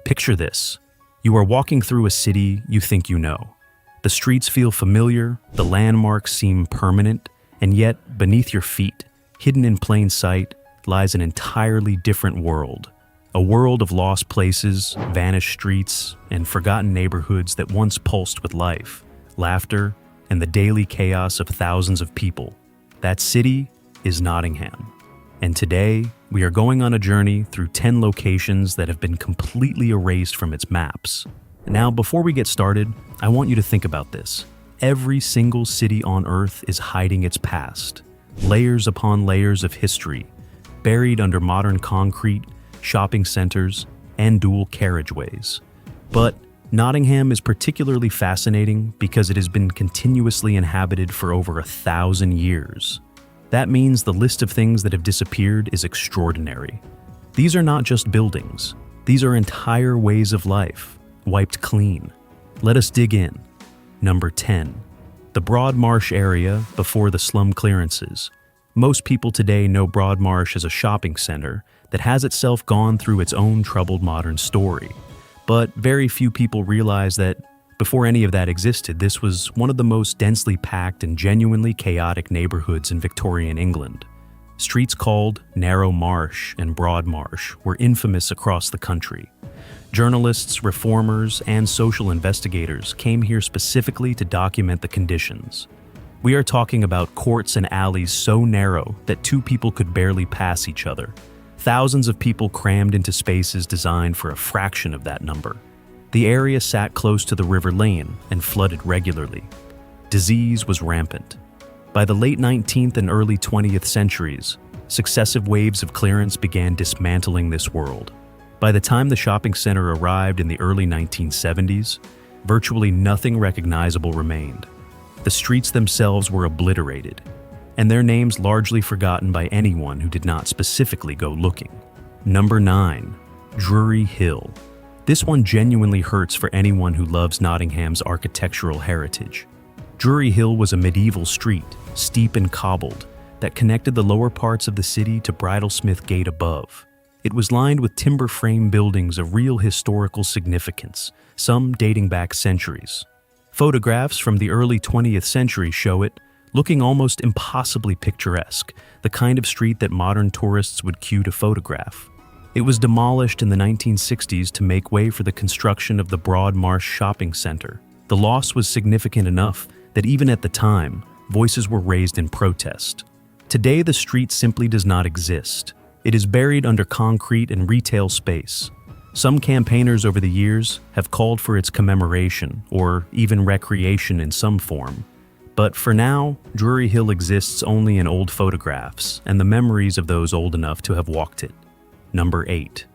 Picture this. You are walking through a city you think you know. The streets feel familiar, the landmarks seem permanent, and yet, beneath your feet, hidden in plain sight, lies an entirely different world. A world of lost places, vanished streets, and forgotten neighborhoods that once pulsed with life, laughter, and the daily chaos of thousands of people. That city is Nottingham. And today, we are going on a journey through 10 locations that have been completely erased from its maps. Now, before we get started, I want you to think about this. Every single city on Earth is hiding its past. Layers upon layers of history, buried under modern concrete, shopping centers, and dual carriageways. But Nottingham is particularly fascinating because it has been continuously inhabited for over 1,000 years. That means the list of things that have disappeared is extraordinary. These are not just buildings. These are entire ways of life, wiped clean. Let us dig in. Number 10. The Broadmarsh area before the slum clearances. Most people today know Broadmarsh as a shopping center that has itself gone through its own troubled modern story. But very few people realize that before any of that existed, this was one of the most densely packed and genuinely chaotic neighborhoods in Victorian England. Streets called Narrow Marsh and Broad Marsh were infamous across the country. Journalists, reformers, and social investigators came here specifically to document the conditions. We are talking about courts and alleys so narrow that two people could barely pass each other. Thousands of people crammed into spaces designed for a fraction of that number. The area sat close to the River Lane and flooded regularly. Disease was rampant. By the late 19th and early 20th centuries, successive waves of clearance began dismantling this world. By the time the shopping center arrived in the early 1970s, virtually nothing recognizable remained. The streets themselves were obliterated, and their names largely forgotten by anyone who did not specifically go looking. Number 9. Drury Hill. This one genuinely hurts for anyone who loves Nottingham's architectural heritage. Drury Hill was a medieval street, steep and cobbled, that connected the lower parts of the city to Bridlesmith Gate above. It was lined with timber frame buildings of real historical significance, some dating back centuries. Photographs from the early 20th century show it, looking almost impossibly picturesque, the kind of street that modern tourists would queue to photograph. It was demolished in the 1960s to make way for the construction of the Broadmarsh Shopping Center. The loss was significant enough that even at the time, voices were raised in protest. Today, the street simply does not exist. It is buried under concrete and retail space. Some campaigners over the years have called for its commemoration, or even recreation in some form. But for now, Drury Hill exists only in old photographs and the memories of those old enough to have walked it. Number 8.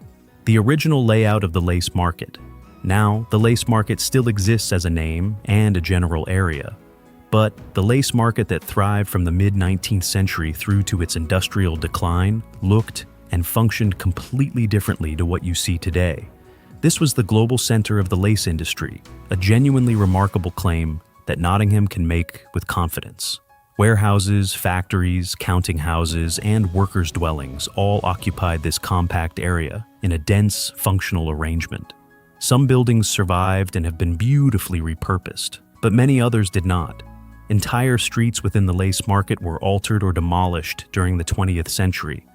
The original layout of the Lace Market. Now, the Lace Market still exists as a name and a general area. But the Lace Market that thrived from the mid-19th century through to its industrial decline looked and functioned completely differently to what you see today. This was the global center of the lace industry, a genuinely remarkable claim that Nottingham can make with confidence. Warehouses, factories, counting houses, and workers' dwellings all occupied this compact area in a dense, functional arrangement. Some buildings survived and have been beautifully repurposed, but many others did not. Entire streets within the Lace Market were altered or demolished during the 20th century.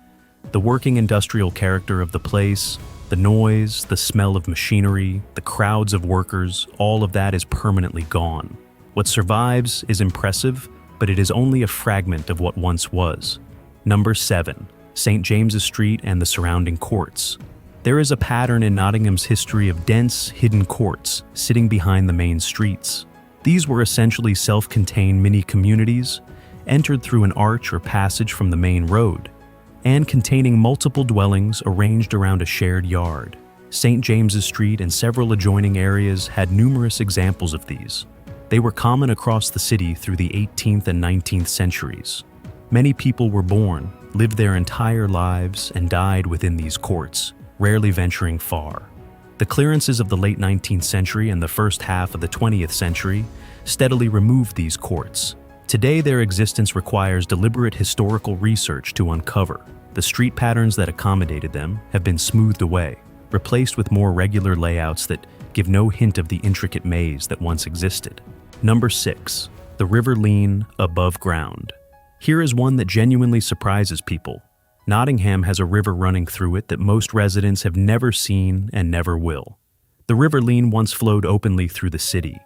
The working industrial character of the place, the noise, the smell of machinery, the crowds of workers, all of that is permanently gone. What survives is impressive, but it is only a fragment of what once was. Number 7. St. James's Street and the surrounding courts. There is a pattern in Nottingham's history of dense, hidden courts sitting behind the main streets. These were essentially self-contained mini-communities, entered through an arch or passage from the main road, and containing multiple dwellings arranged around a shared yard. St. James's Street and several adjoining areas had numerous examples of these. They were common across the city through the 18th and 19th centuries. Many people were born, lived their entire lives, and died within these courts, rarely venturing far. The clearances of the late 19th century and the first half of the 20th century steadily removed these courts. Today, their existence requires deliberate historical research to uncover. The street patterns that accommodated them have been smoothed away, replaced with more regular layouts that give no hint of the intricate maze that once existed. Number 6. The River Lean above ground. Here is one that genuinely surprises people. Nottingham has a river running through it that most residents have never seen and never will. The River Lean once flowed openly through the city,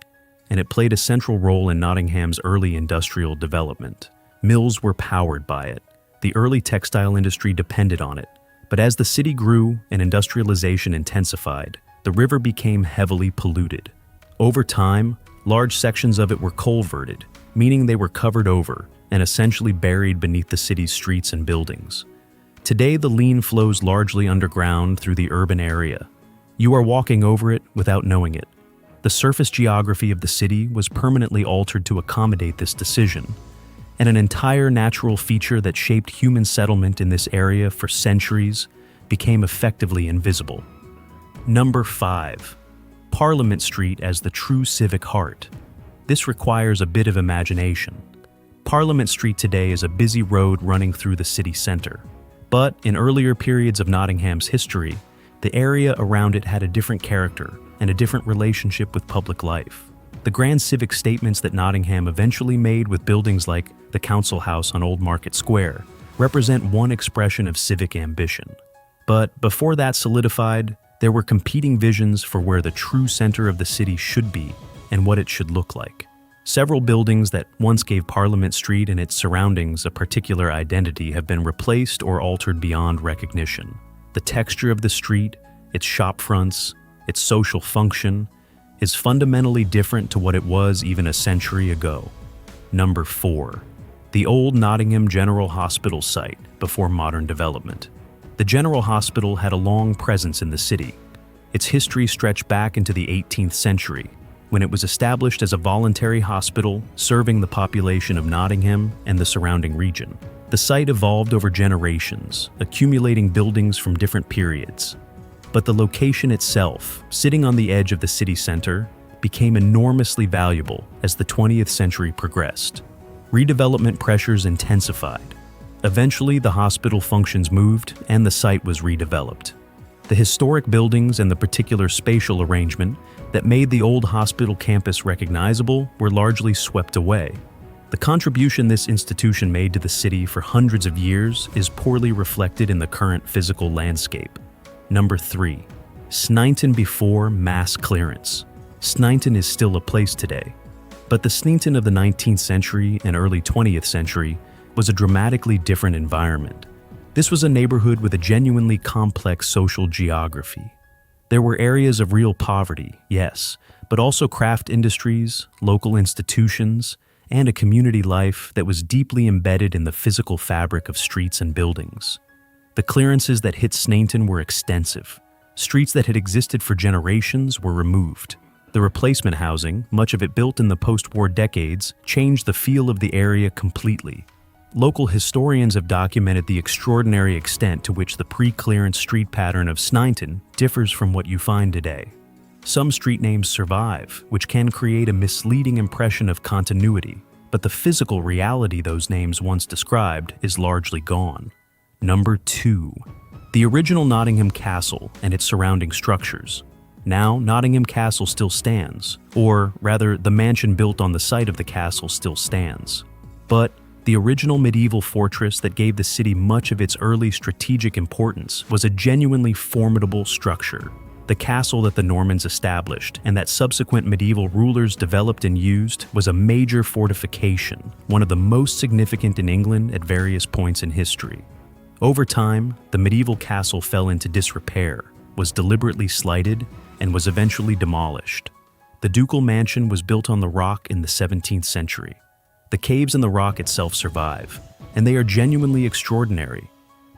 and it played a central role in Nottingham's early industrial development. Mills were powered by it. The early textile industry depended on it. But as the city grew and industrialization intensified, the river became heavily polluted. Over time, large sections of it were culverted, meaning they were covered over and essentially buried beneath the city's streets and buildings. Today, the Lean flows largely underground through the urban area. You are walking over it without knowing it. The surface geography of the city was permanently altered to accommodate this decision, and an entire natural feature that shaped human settlement in this area for centuries became effectively invisible. Number 5. Parliament Street as the true civic heart. This requires a bit of imagination. Parliament Street today is a busy road running through the city center. But in earlier periods of Nottingham's history, the area around it had a different character and a different relationship with public life. The grand civic statements that Nottingham eventually made with buildings like the Council House on Old Market Square represent one expression of civic ambition. But before that solidified, there were competing visions for where the true center of the city should be and what it should look like. Several buildings that once gave Parliament Street and its surroundings a particular identity have been replaced or altered beyond recognition. The texture of the street, its shop fronts, its social function, is fundamentally different to what it was even a century ago. Number 4. The old Nottingham General Hospital site before modern development. The General Hospital had a long presence in the city. Its history stretched back into the 18th century, when it was established as a voluntary hospital serving the population of Nottingham and the surrounding region. The site evolved over generations, accumulating buildings from different periods. But the location itself, sitting on the edge of the city center, became enormously valuable as the 20th century progressed. Redevelopment pressures intensified. Eventually, the hospital functions moved and the site was redeveloped. The historic buildings and the particular spatial arrangement that made the old hospital campus recognizable were largely swept away. The contribution this institution made to the city for hundreds of years is poorly reflected in the current physical landscape. Number 3. Sneinton before mass clearance. Sneinton is still a place today, but the Sneinton of the 19th century and early 20th century was a dramatically different environment. This was a neighborhood with a genuinely complex social geography. There were areas of real poverty, yes, but also craft industries, local institutions, and a community life that was deeply embedded in the physical fabric of streets and buildings. The clearances that hit Sneinton were extensive. Streets that had existed for generations were removed. The replacement housing, much of it built in the post-war decades, changed the feel of the area completely. Local historians have documented the extraordinary extent to which the pre-clearance street pattern of Sneinton differs from what you find today. Some street names survive, which can create a misleading impression of continuity, but the physical reality those names once described is largely gone. Number 2. The original Nottingham Castle and its surrounding structures. Now, Nottingham Castle still stands, or rather, the mansion built on the site of the castle still stands. But the original medieval fortress that gave the city much of its early strategic importance was a genuinely formidable structure. The castle that the Normans established and that subsequent medieval rulers developed and used was a major fortification, one of the most significant in England at various points in history. Over time, the medieval castle fell into disrepair, was deliberately slighted, and was eventually demolished. The ducal mansion was built on the rock in the 17th century. The caves in the rock itself survive, and they are genuinely extraordinary.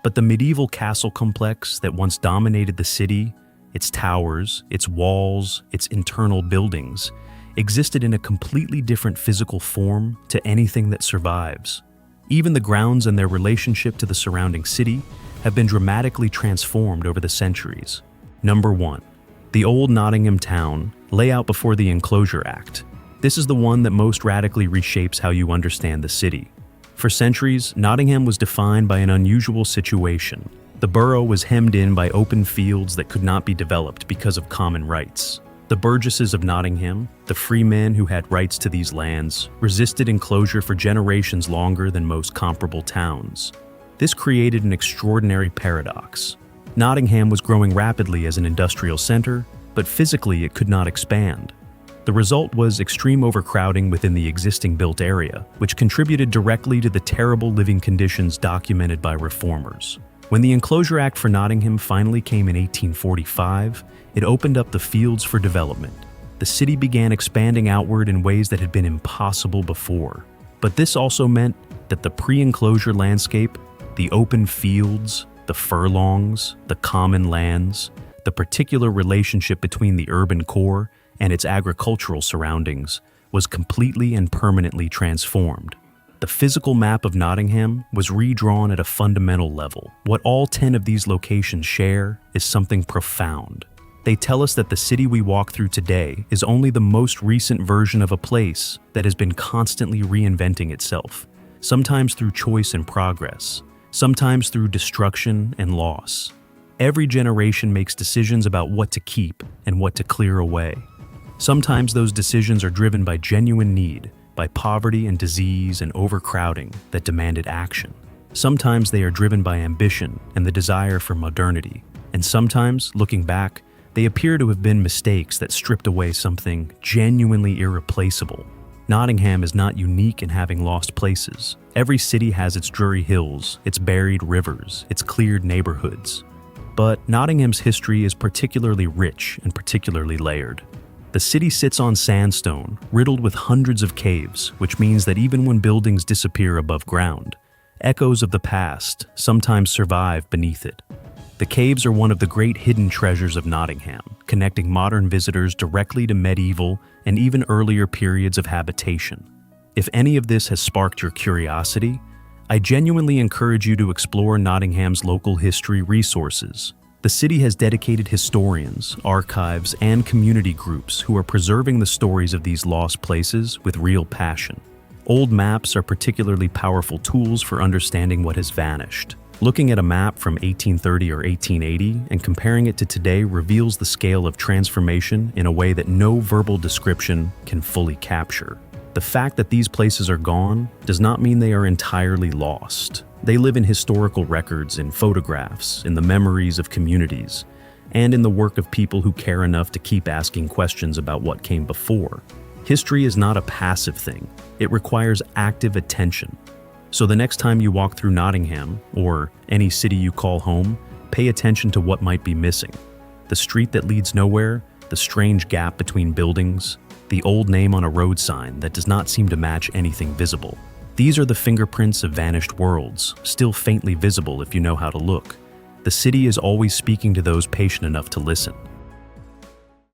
But the medieval castle complex that once dominated the city, its towers, its walls, its internal buildings, existed in a completely different physical form to anything that survives. Even the grounds and their relationship to the surrounding city have been dramatically transformed over the centuries. Number 1. The old Nottingham town, layout before the Enclosure Act. This is the one that most radically reshapes how you understand the city. For centuries, Nottingham was defined by an unusual situation. The borough was hemmed in by open fields that could not be developed because of common rights. The burgesses of Nottingham, the free men who had rights to these lands, resisted enclosure for generations longer than most comparable towns. This created an extraordinary paradox. Nottingham was growing rapidly as an industrial center, but physically it could not expand. The result was extreme overcrowding within the existing built area, which contributed directly to the terrible living conditions documented by reformers. When the Enclosure Act for Nottingham finally came in 1845, it opened up the fields for development. The city began expanding outward in ways that had been impossible before. But this also meant that the pre-enclosure landscape, the open fields, the furlongs, the common lands, the particular relationship between the urban core and its agricultural surroundings was completely and permanently transformed. The physical map of Nottingham was redrawn at a fundamental level. What all 10 of these locations share is something profound. They tell us that the city we walk through today is only the most recent version of a place that has been constantly reinventing itself, sometimes through choice and progress, sometimes through destruction and loss. Every generation makes decisions about what to keep and what to clear away. Sometimes those decisions are driven by genuine need, by poverty and disease and overcrowding that demanded action. Sometimes they are driven by ambition and the desire for modernity. And sometimes, looking back, they appear to have been mistakes that stripped away something genuinely irreplaceable. Nottingham is not unique in having lost places. Every city has its dreary hills, its buried rivers, its cleared neighborhoods. But Nottingham's history is particularly rich and particularly layered. The city sits on sandstone, riddled with hundreds of caves, which means that even when buildings disappear above ground, echoes of the past sometimes survive beneath it. The caves are one of the great hidden treasures of Nottingham, connecting modern visitors directly to medieval and even earlier periods of habitation. If any of this has sparked your curiosity, I genuinely encourage you to explore Nottingham's local history resources. The city has dedicated historians, archives, and community groups who are preserving the stories of these lost places with real passion. Old maps are particularly powerful tools for understanding what has vanished. Looking at a map from 1830 or 1880 and comparing it to today reveals the scale of transformation in a way that no verbal description can fully capture. The fact that these places are gone does not mean they are entirely lost. They live in historical records, in photographs, in the memories of communities, and in the work of people who care enough to keep asking questions about what came before. History is not a passive thing. It requires active attention. So the next time you walk through Nottingham, or any city you call home, pay attention to what might be missing. The street that leads nowhere, the strange gap between buildings, the old name on a road sign that does not seem to match anything visible. These are the fingerprints of vanished worlds, still faintly visible if you know how to look. The city is always speaking to those patient enough to listen.